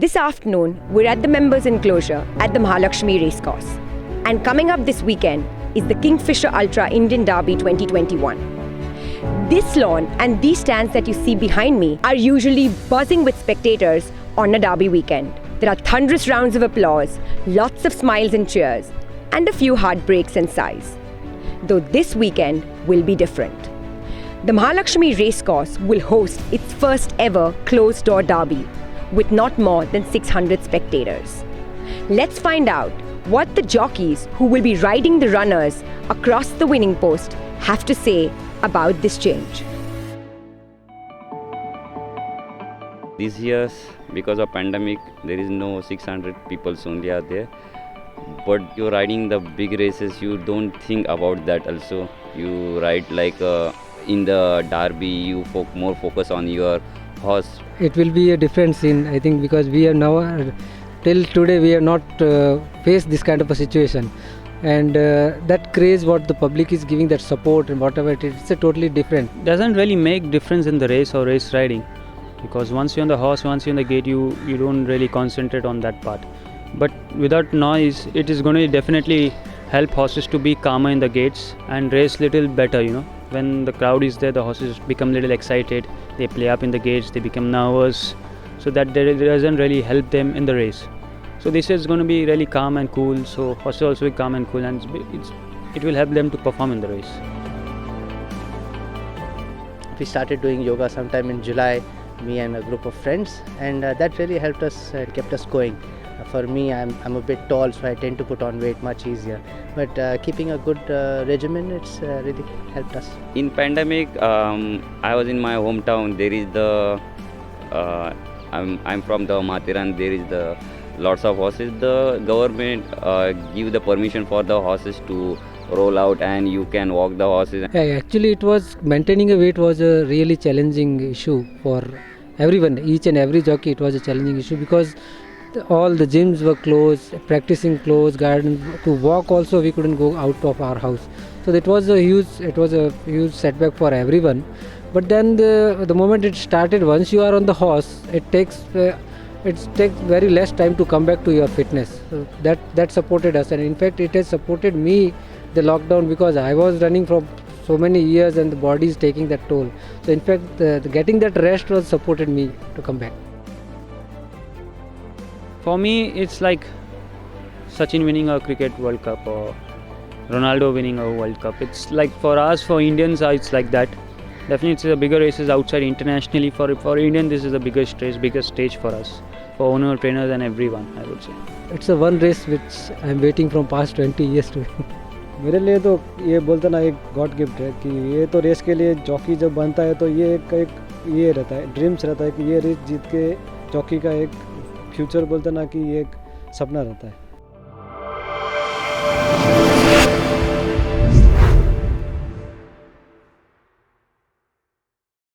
This afternoon, we're at the members' enclosure at the Mahalakshmi Racecourse. And coming up this weekend is the Kingfisher Ultra Indian Derby 2021. This lawn and these stands that you see behind me are usually buzzing with spectators on a derby weekend. There are thunderous rounds of applause, lots of smiles and cheers, and a few heartbreaks and sighs. Though this weekend will be different. The Mahalakshmi Racecourse will host its first ever closed-door derby with not more than 600 spectators. Let's find out what the jockeys who will be riding the runners across the winning post have to say about this change. These years, because of pandemic, there is no 600 people only are there. But you're riding the big races, you don't think about that also. You ride like in the derby, you more focus on your horse. It will be a different scene, I think, because we have now, till today, we have not faced this kind of a situation. And that craze what the public is giving, that support and whatever it is, it's a totally different. Doesn't really make difference in the race or race riding, because once you're on the horse, once you're in the gate, you don't really concentrate on that part. But without noise, it is going to definitely help horses to be calmer in the gates and race little better, you know. When the crowd is there, the horses become little excited, they play up in the gates, they become nervous, so that doesn't really help them in the race. So this is going to be really calm and cool, so horses also be calm and cool, and it will help them to perform in the race. We started doing yoga sometime in July, me and a group of friends, and that really helped us, kept us going. For me, I'm a bit tall, so I tend to put on weight much easier. But keeping a good regimen, it's really helped us. In pandemic, I was in my hometown. There is the I'm from the Mathiran. There is the lots of horses. The government give the permission for the horses to roll out, and you can walk the horses. Yeah, actually, it was maintaining a weight was a really challenging issue for everyone. Each and every jockey, it was a challenging issue because all the gyms were closed, practicing closed, garden to walk also we couldn't go out of our house. So it was a huge setback for everyone. But then the moment it started, once you are on the horse, it takes very less time to come back to your fitness. So that supported us, and in fact it has supported me the lockdown, because I was running from so many years and the body is taking that toll. So in fact the getting that rest was supported me to come back. For me, it's like Sachin winning a cricket World Cup or Ronaldo winning a World Cup. It's like for us, for Indians, it's like that. Definitely, it's the bigger races outside internationally. For Indian, this is the biggest race, biggest stage for us, for owner, trainers, and everyone, I would say. It's a one race which I'm waiting from past 20 years to. मेरे लिए तो ये बोलते ना एक God gift है कि ये तो रेस के लिए जॉकी जब बनता है तो ये एक ये रहता है, ड्रीम्स रहता है कि ये रेस जीत के जॉकी का एक फ्यूचर बोलते ना कि ये एक सपना रहता है.